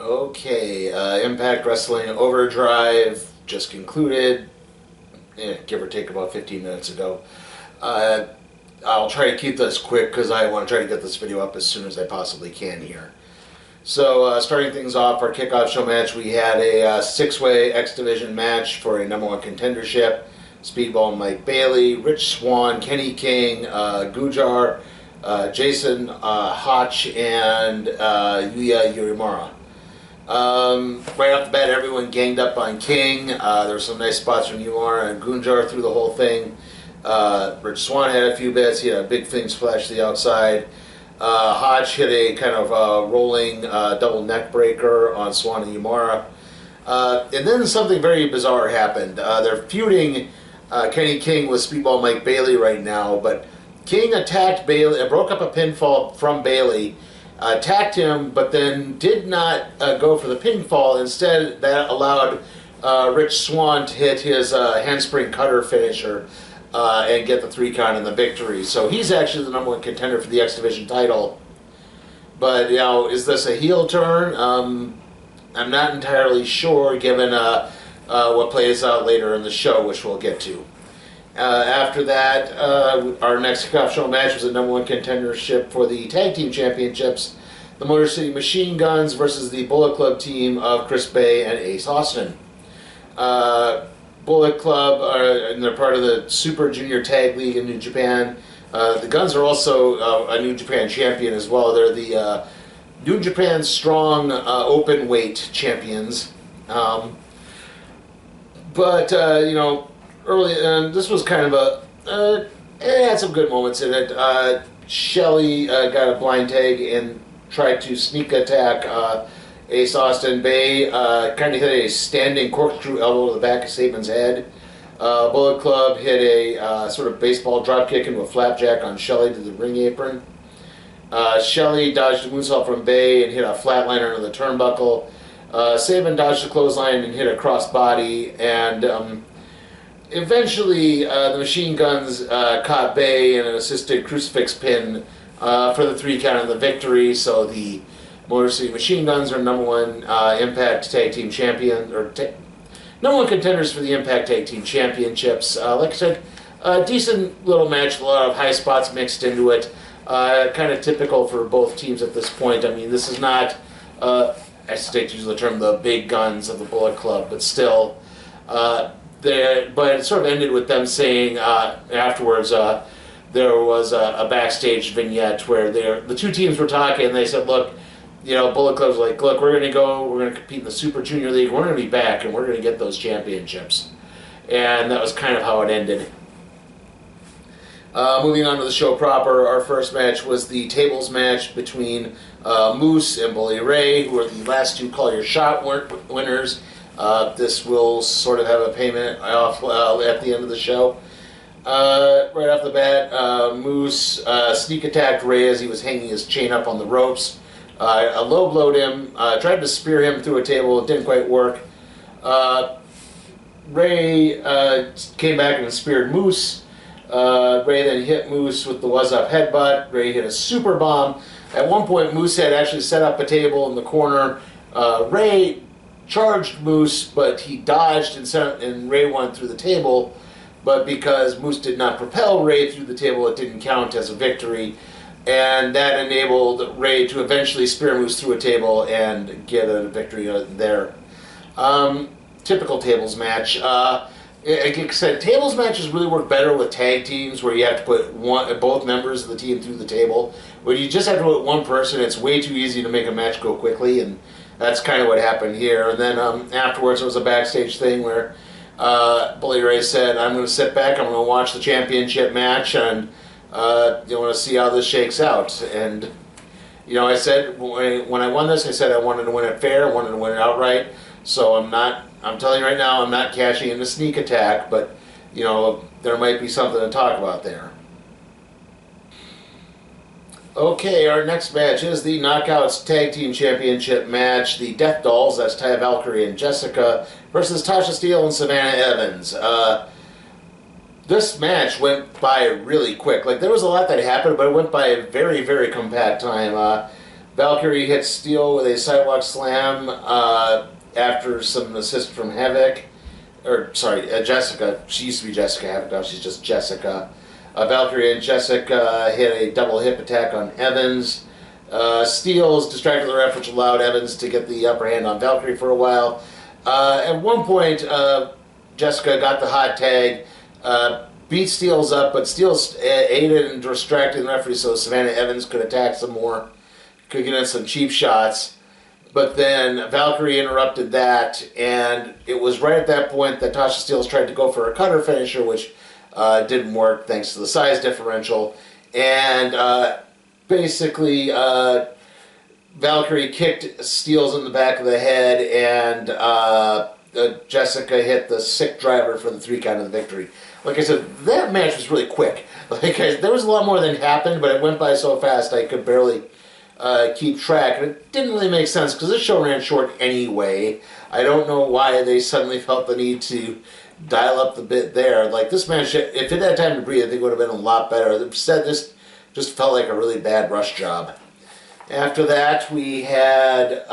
Okay, Impact Wrestling OverDrive just concluded, give or take about 15 minutes ago. Uh, I'll try to keep this quick because I want to try to get this video up as soon as I possibly can here. So, starting things off, our kickoff show match, we had a six-way X Division match for a #1 contendership. Speedball Mike Bailey, Rich Swann, Kenny King, Gujar, Jason Hotch, and Yuya Uemura. Right off the bat, everyone ganged up on King. There were some nice spots from Uemura and Gunjar through the whole thing. Rich Swann had a few bits. He had a big thing splash to the outside. Hodge hit a kind of rolling double neck breaker on Swann and Uemura. And then something very bizarre happened. They're feuding Kenny King with Speedball Mike Bailey right now, but King attacked Bailey, broke up a pinfall from Bailey, attacked him, but then did not go for the pinfall. Instead, that allowed Rich Swann to hit his handspring cutter finisher and get the 3 count and the victory. So he's actually the #1 contender for the X Division title. But, you know, is this a heel turn? I'm not entirely sure, given what plays out later in the show, which we'll get to. After that, our next kickoff show match was a #1 contendership for the Tag Team Championships. The Motor City Machine Guns versus the Bullet Club team of Chris Bay and Ace Austin. Bullet Club, and they're part of the Super Junior Tag League in New Japan. The Guns are also a New Japan champion as well. They're the New Japan Strong Open Weight champions. But, you know, early, this was kind of it had some good moments in it. Shelley got a blind tag and tried to sneak attack Ace Austin. Bay kind of hit a standing corkscrew elbow to the back of Saban's head. Bullet Club hit a sort of baseball drop kick into a flapjack on Shelley to the ring apron. Shelley dodged a moonsault from Bay and hit a flatliner into the turnbuckle. Saban dodged a clothesline and hit a crossbody, and eventually the Machine Guns caught Bay in an assisted crucifix pin for the 3 count and the victory. So the Motor City Machine Guns are #1 Impact Tag Team Champion, or #1 contenders for the Impact Tag Team Championships. Like I said, a decent little match, a lot of high spots mixed into it. Kind of typical for both teams at this point. I mean, this is not, I hate to use the term, the big guns of the Bullet Club, but still, but it sort of ended with them saying afterwards, there was a backstage vignette where the two teams were talking, and they said, look, you know, Bullet Club's like, look, we're going to compete in the Super Junior League, we're going to be back, and we're going to get those championships. And that was kind of how it ended. Moving on to the show proper, our first match was the tables match between Moose and Bully Ray, who are the last 2 Call Your Shot winners. This will sort of have a payment off at the end of the show. Right off the bat, Moose sneak attacked Ray as he was hanging his chain up on the ropes. Low blowed him, tried to spear him through a table, it didn't quite work. Ray came back and speared Moose. Ray then hit Moose with the was-up headbutt. Ray hit a super bomb. At one point, Moose had actually set up a table in the corner. Ray charged Moose, but he dodged and Ray went through the table. But because Moose did not propel Ray through the table, it didn't count as a victory. And that enabled Ray to eventually spear Moose through a table and get a victory there. Typical tables match. Like I said, tables matches really work better with tag teams where you have to put both members of the team through the table. When you just have to put one person, it's way too easy to make a match go quickly, and that's kind of what happened here. And then afterwards, there was a backstage thing where Bully Ray said, I'm going to sit back, I'm going to watch the championship match, and you want to see how this shakes out. And, you know, I said, when I won this, I said I wanted to win it fair, I wanted to win it outright. So I'm telling you right now, I'm not cashing in the sneak attack, but, you know, there might be something to talk about there. Okay, our next match is the Knockouts Tag Team Championship match. The Death Dolls, that's Taya Valkyrie and Jessica, versus Tasha Steele and Savannah Evans. This match went by really quick. Like, there was a lot that happened, but it went by a very, very compact time. Valkyrie hit Steel with a sidewalk slam after some assist from Havoc. Or, sorry, Jessica. She used to be Jessica Havoc, now she's just Jessica. Valkyrie and Jessica hit a double hip attack on Evans. Steels distracted the ref, which allowed Evans to get the upper hand on Valkyrie for a while. At one point, Jessica got the hot tag, beat Steels up, but Steels aided in distracting the referee so Savannah Evans could attack some more, could get in some cheap shots. But then Valkyrie interrupted that, and it was right at that point that Tasha Steelz tried to go for a cutter finisher, which didn't work thanks to the size differential. And basically, Valkyrie kicked Steelz in the back of the head, and Jessica hit the sick driver for the 3 count of the victory. Like I said, that match was really quick. Like there was a lot more than happened, but it went by so fast I could barely keep track. And it didn't really make sense because this show ran short anyway. I don't know why they suddenly felt the need to dial up the bit there. Like this match, if it had time to breathe, I think it would have been a lot better. Instead, this just felt like a really bad rush job. After that, we had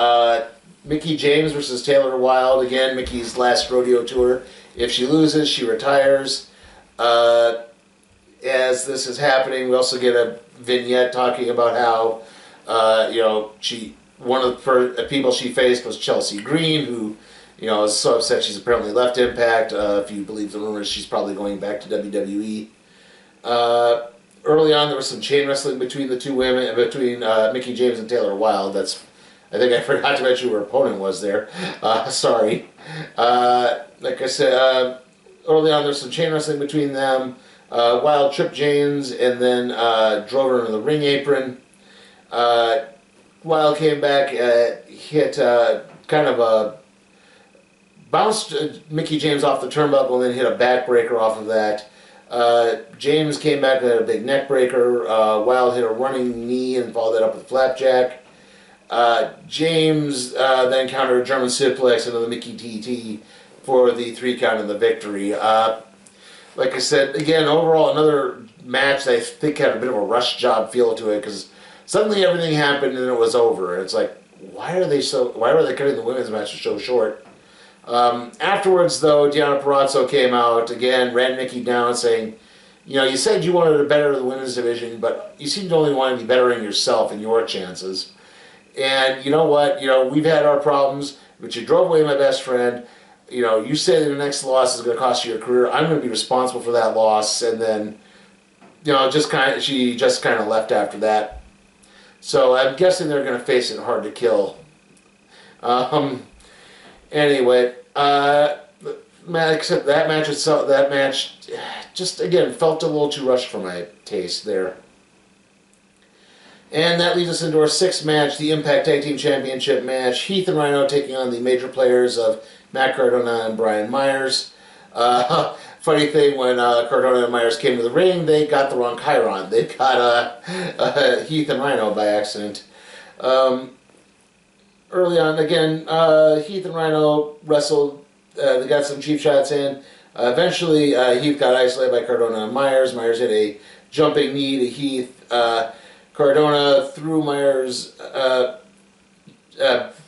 Mickie James versus Taylor Wilde. Again, Mickey's last rodeo tour. If she loses, she retires. As this is happening, we also get a vignette talking about how, one of the people she faced was Chelsea Green, who, is so upset she's apparently left Impact. If you believe the rumors, she's probably going back to WWE. Early on, there was some chain wrestling between the two women, between Mickie James and Taylor Wilde. I think I forgot to mention who her opponent was there. Sorry. Like I said, early on, there was some chain wrestling between them. Wilde tripped James and then drove her into the ring apron. Wilde came back, hit kind of a bounced Mickie James off the turnbuckle and then hit a backbreaker off of that. James came back and had a big neck breaker. Wilde hit a running knee and followed that up with a flapjack. James then countered a German suplex into the Mickey TT for the 3 count of the victory. Like I said, again, overall another match that I think had a bit of a rush job feel to it because suddenly everything happened and it was over. It's like, why are they cutting the women's match so short? Afterwards, though, Deonna Purrazzo came out again, ran Mickie down, saying, you said you wanted to better the women's division, but you seem to only want to be bettering yourself and your chances. And you know what? We've had our problems, but you drove away my best friend. You say the next loss is going to cost you your career. I'm going to be responsible for that loss. And then, she just kind of left after that. So I'm guessing they're going to face it hard to kill. Anyway, except that match itself, just again felt a little too rushed for my taste there. And that leads us into our 6th match, the Impact Tag Team Championship match. Heath and Rhino taking on the major players of Matt Cardona and Brian Myers. Funny thing, when Cardona and Myers came to the ring, they got the wrong Chiron. They got Heath and Rhino by accident. Early on, again, Heath and Rhino wrestled. They got some cheap shots in. Eventually, Heath got isolated by Cardona and Myers. Myers hit a jumping knee to Heath. Cardona threw Myers.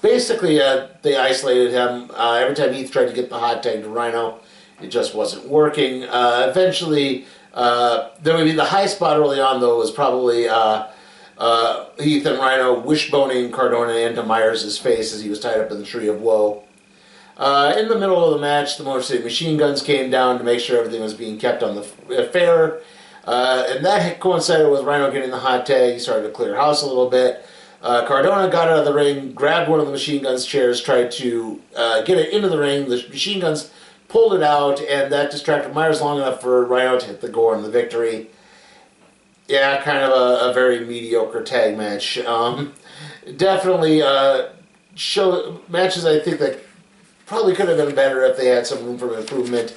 Basically, they isolated him. Every time Heath tried to get the hot tag to Rhino, it just wasn't working. Eventually, there would be the high spot early on, though, was probably Heath and Rhino wishboning Cardona into Myers' face as he was tied up in the Tree of Woe. In the middle of the match, the Motor City Machine Guns came down to make sure everything was being kept on the fair. And that coincided with Rhino getting the hot tag. He started to clear house a little bit. Cardona got out of the ring, grabbed one of the Machine Guns chairs, tried to get it into the ring. The Machine Guns pulled it out, and that distracted Myers long enough for Rhino to hit the gore in the victory. Yeah, kind of a very mediocre tag match. Definitely matches I think that probably could have been better if they had some room for improvement.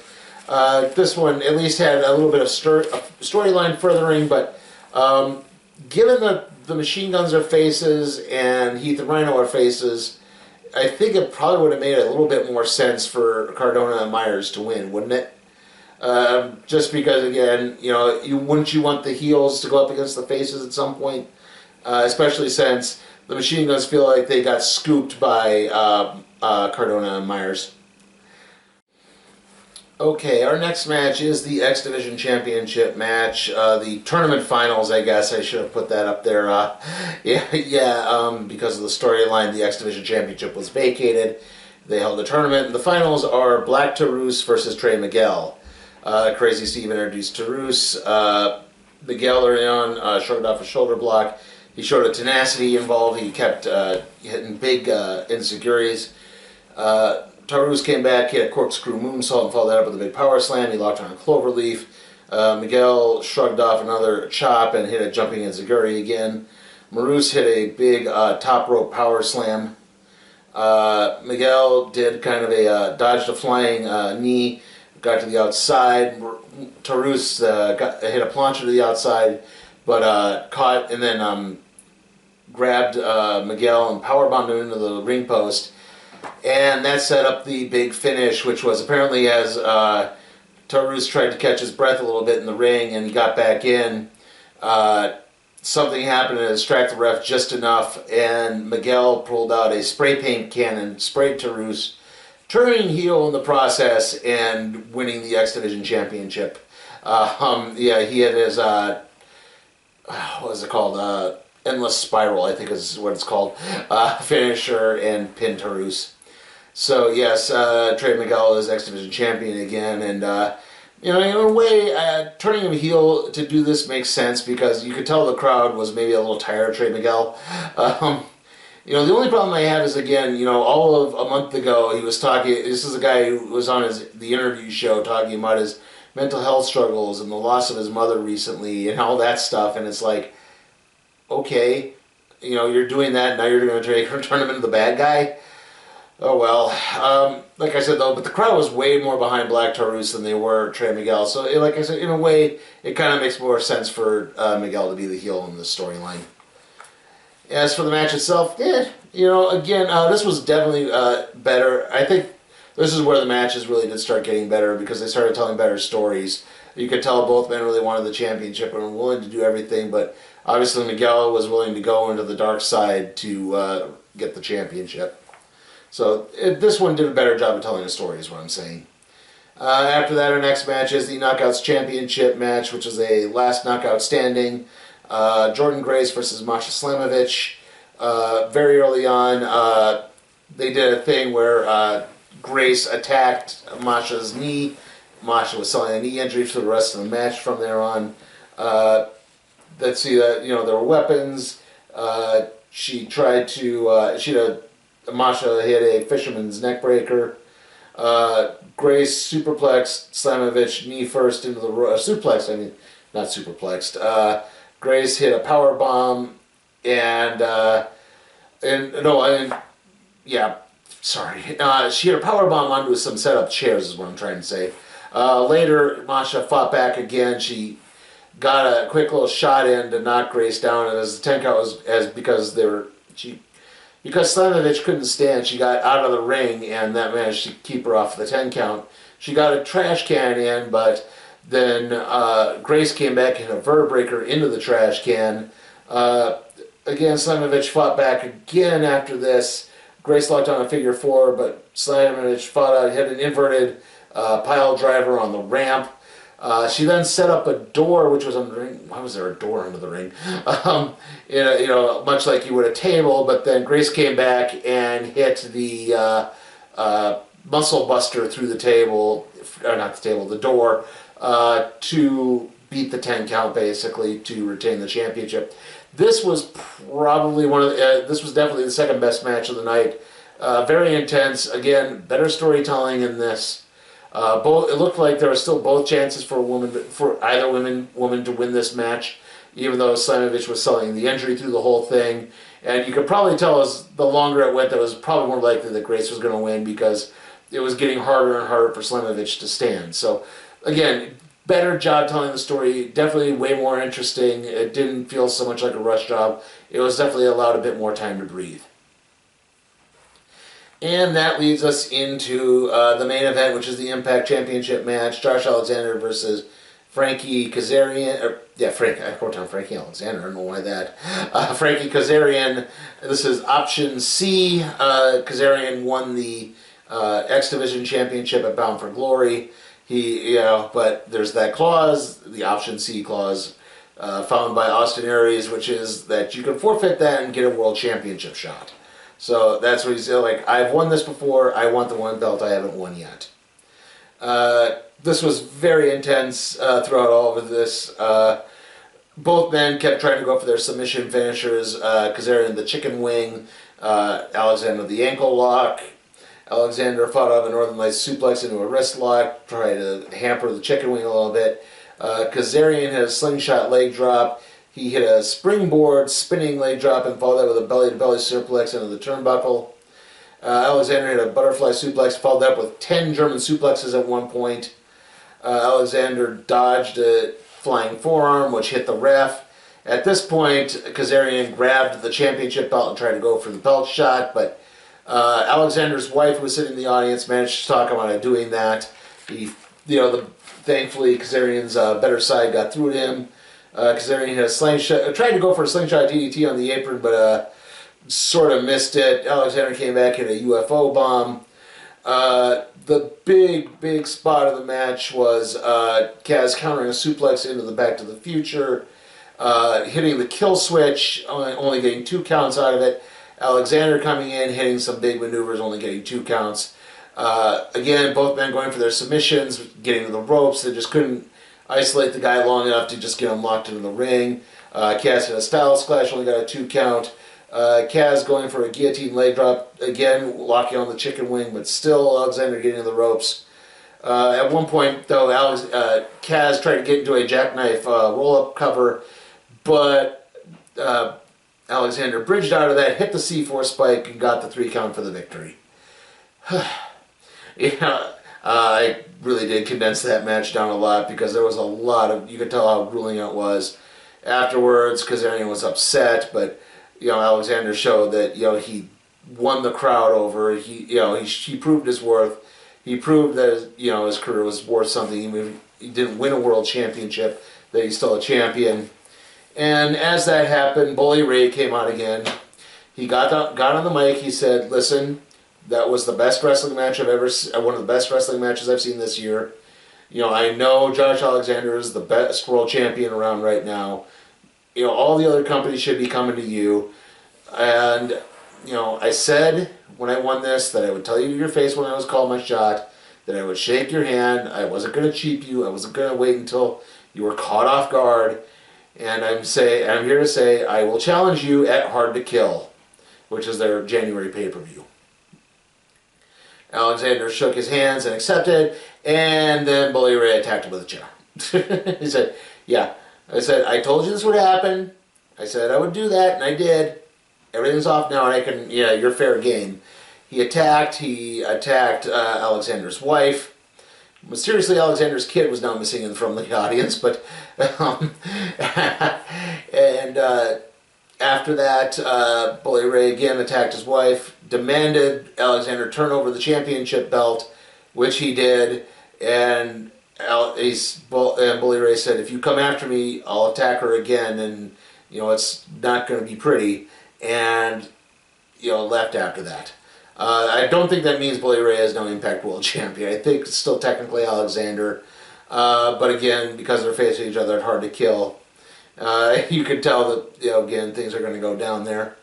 This one at least had a little bit of storyline furthering, but given that the Machine Guns are faces and Heath and Rhino are faces, I think it probably would have made a little bit more sense for Cardona and Myers to win, wouldn't it? Just because, again, wouldn't you want the heels to go up against the faces at some point? Especially since the Machine Guns feel like they got scooped by Cardona and Myers. Okay, our next match is the X Division Championship match. The tournament finals, I guess I should have put that up there. Because of the storyline, the X Division Championship was vacated. They held the tournament. The finals are Black Taurus versus Trey Miguel. Crazy Steve introduced Taurus. Miguel early on shrugged off a shoulder block. He showed a tenacity involved. He kept hitting big insecurities. Taurus came back, he had a corkscrew moonsault and followed that up with a big power slam. He locked on a cloverleaf. Miguel shrugged off another chop and hit a jumping enziguri again. Marus hit a big top rope power slam. Miguel did kind of a dodged a flying knee, got to the outside. Taurus hit a plancha to the outside, but caught and then grabbed Miguel and powerbombed him into the ring post. And that set up the big finish, which was apparently as Taurus tried to catch his breath a little bit in the ring and he got back in, something happened to distract the ref just enough, and Miguel pulled out a spray paint can, sprayed Taurus, turning heel in the process and winning the X Division Championship. He had his, what was it called? Endless Spiral, I think is what it's called, finisher, and pin Taurus. So yes, Trey Miguel is X Division champion again, and in a way, turning him heel to do this makes sense because you could tell the crowd was maybe a little tired of Trey Miguel. The only problem I have is, again, all of a month ago he was talking. This is a guy who was on the interview show talking about his mental health struggles and the loss of his mother recently and all that stuff, and it's like, okay, you're doing that, now you're going to turn him into the bad guy? Oh well. Like I said, though, but the crowd was way more behind Black Taurus than they were Trey Miguel, so like I said, in a way, it kind of makes more sense for Miguel to be the heel in the storyline. As for the match itself, again, this was definitely better. I think this is where the matches really did start getting better because they started telling better stories. You could tell both men really wanted the championship and were willing to do everything, but obviously Miguel was willing to go into the dark side to get the championship. So this one did a better job of telling a story is what I'm saying. After that, our next match is the Knockouts Championship match, which is a last knockout standing. Jordan Grace versus Masha Slamovich. Very early on, they did a thing where Grace attacked Masha's knee. Masha was selling a knee injury for the rest of the match from there on. Let's see that there were weapons. Masha hit a fisherman's neck breaker. Grace superplexed Slamovich knee first into the suplexed. I mean, not superplexed. Grace hit a power bomb she hit a power bomb onto some setup chairs is what I'm trying to say. Later, Masha fought back again. She got a quick little shot in to knock Grace down, and as the 10 count was because Slamovich couldn't stand, she got out of the ring, and that managed to keep her off the 10 count. She got a trash can in, but then Grace came back and hit a vertebreaker into the trash can. Again, Slamovich fought back again after this. Grace locked on a figure 4, but Slamovich fought out, hit an inverted pile driver on the ramp. She then set up a door, which was under the ring. Why was there a door under the ring? Much like you would a table, but then Grace came back and hit the muscle buster through the table, the door, to beat the 10 count, basically, to retain the championship. This was probably this was definitely the second best match of the night. Very intense. Again, better storytelling in this. It looked like there were still both chances for either woman to win this match, even though Slamovich was selling the injury through the whole thing. And you could probably tell as the longer it went, that it was probably more likely that Grace was going to win because it was getting harder and harder for Slamovich to stand. So, again, better job telling the story. Definitely way more interesting. It didn't feel so much like a rush job. It was definitely allowed a bit more time to breathe. And that leads us into the main event, which is the Impact Championship match. Josh Alexander versus Frankie Kazarian, I wrote down Frankie Alexander, I don't know why that. Frankie Kazarian, this is option C. Kazarian won the X Division Championship at Bound for Glory. But there's that clause, the option C clause, found by Austin Aries, which is that you can forfeit that and get a world championship shot. So that's what he's like, I've won this before, I want the one belt I haven't won yet. This was very intense throughout all of this. Both men kept trying to go for their submission finishers. Kazarian the chicken wing, Alexander the ankle lock. Alexander fought off a Northern Lights suplex into a wrist lock, tried to hamper the chicken wing a little bit. Kazarian had a slingshot leg drop. He hit a springboard spinning leg drop and followed that with a belly-to-belly suplex into the turnbuckle. Alexander hit a butterfly suplex, followed up with 10 German suplexes at one point. Alexander dodged a flying forearm, which hit the ref. At this point, Kazarian grabbed the championship belt and tried to go for the belt shot, but Alexander's wife, who was sitting in the audience, managed to talk him out of doing that. Thankfully, Kazarian's better side got through to him. Kazarian had a slingshot, tried to go for a slingshot DDT on the apron, but sort of missed it. Alexander came back, hit a UFO bomb. The big spot of the match was Kaz countering a suplex into the Back to the Future, hitting the kill switch, only getting 2 counts out of it. Alexander coming in, hitting some big maneuvers, only getting 2 counts. Again, both men going for their submissions, getting to the ropes. They just couldn't isolate the guy long enough to just get him locked into the ring. Kaz hit a Styles Clash, only got a 2 count. Kaz going for a guillotine leg drop, again locking on the chicken wing, but still Alexander getting to the ropes. At one point, though, Kaz tried to get into a jackknife roll-up cover, but Alexander bridged out of that, hit the C4 spike, and got the 3 count for the victory. I really did condense that match down a lot because there was a lot of, you could tell how grueling it was. Afterwards, Kazarian was upset, but Alexander showed that he won the crowd over. He proved his worth. He proved that his career was worth something. Even if he didn't win a world championship, that he's still a champion. And as that happened, Bully Ray came out again. He got on the mic. He said, "Listen, that was the best wrestling match I've ever seen. One of the best wrestling matches I've seen this year. I know Josh Alexander is the best world champion around right now. All the other companies should be coming to you. And, I said when I won this that I would tell you to your face when I was calling my shot, that I would shake your hand. I wasn't going to cheap you. I wasn't going to wait until you were caught off guard. And I'm here to say I will challenge you at Hard to Kill, which is their January pay-per-view." Alexander shook his hands and accepted, and then Bully Ray attacked him with a chair. He said, "Yeah." I said, "I told you this would happen. I said I would do that, and I did. Everything's off now, and I can, you're fair game." He attacked Alexander's wife. Mysteriously, Alexander's kid was now missing from the audience, but, and after that, Bully Ray again attacked his wife, demanded Alexander turn over the championship belt, which he did, and Bully Ray said, "If you come after me, I'll attack her again, and it's not going to be pretty," and left after that. I don't think that means Bully Ray is no Impact World Champion. I think it's still technically Alexander, but again, because they're facing each other at Hard to Kill, you could tell that again things are going to go down there.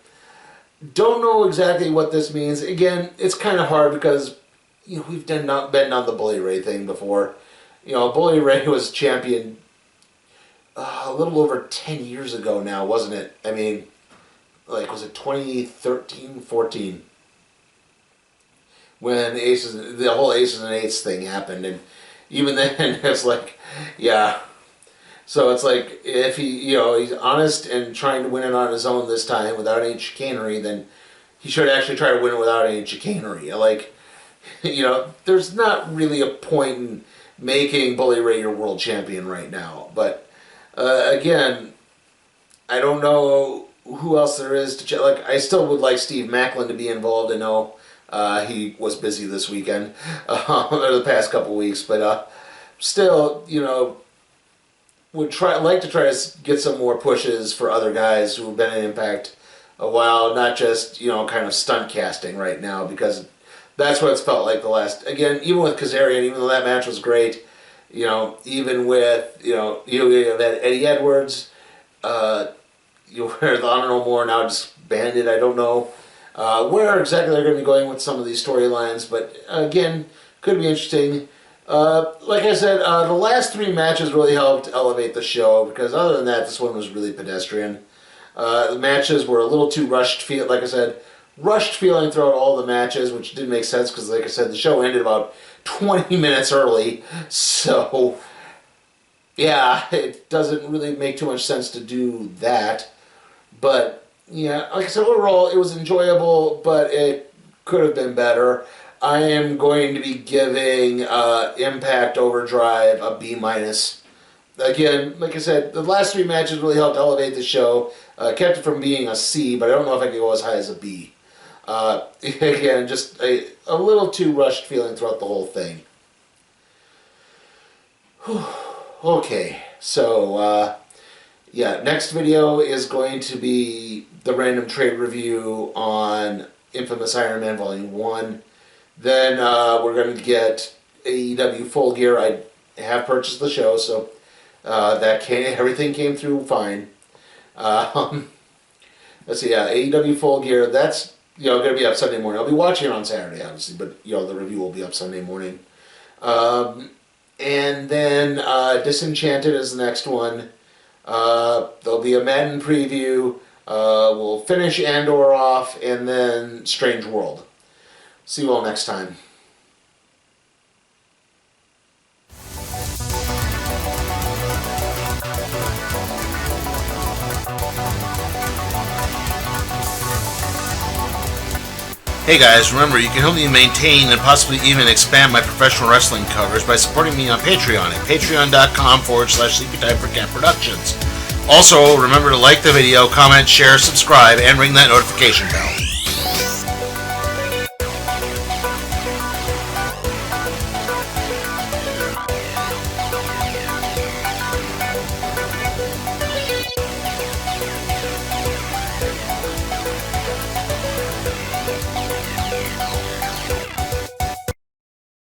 Don't know exactly what this means. Again, it's kind of hard because we've been on the Bully Ray thing before. Bully Ray was champion a little over 10 years ago now, wasn't it? I mean, was it 2013, 14? When the whole Aces and Eights thing happened, and even then it's yeah. So it's if he's honest and trying to win it on his own this time without any chicanery, then he should actually try to win it without any chicanery. There's not really a point in making Bully Ray your world champion right now. But again, I don't know who else there is to check. I still would like Steve Macklin to be involved. I know he was busy this weekend or the past couple weeks, but still, would like to try to get some more pushes for other guys who've been in Impact a while, not just, you know, kind of stunt casting right now, because that's what it's felt like the last, again, even with Kazarian, even though that match was great, you know, even with, you know, that Eddie Edwards, you wear the Honor No More, now disbanded, I don't know where exactly they're going to be going with some of these storylines, but again, could be interesting. Like I said, the last 3 matches really helped elevate the show, because other than that, this one was really pedestrian. The matches were a little too rushed, like I said, rushed feeling throughout all the matches, which didn't make sense, because like I said, the show ended about 20 minutes early, so yeah, it doesn't really make too much sense to do that. But yeah, like I said, overall it was enjoyable, but it could have been better. I am going to be giving Impact Overdrive a B-. Again, like I said, the last 3 matches really helped elevate the show, kept it from being a C, but I don't know if I could go as high as a B. Again, just a little too rushed feeling throughout the whole thing. Okay, so yeah, next video is going to be the random trade review on Infamous Iron Man Volume 1. Then we're going to get AEW Full Gear. I have purchased the show, so everything came through fine. Let's see, yeah, AEW Full Gear. That's, you know, going to be up Sunday morning. I'll be watching it on Saturday, obviously, but you know, the review will be up Sunday morning. And then Disenchanted is the next one. There'll be a Madden preview. We'll finish Andor off, and then Strange World. See you all next time. Hey guys, remember you can help me maintain and possibly even expand my professional wrestling covers by supporting me on Patreon at patreon.com/SleepyTime4Cat Productions. Also, remember to like the video, comment, share, subscribe, and ring that notification bell.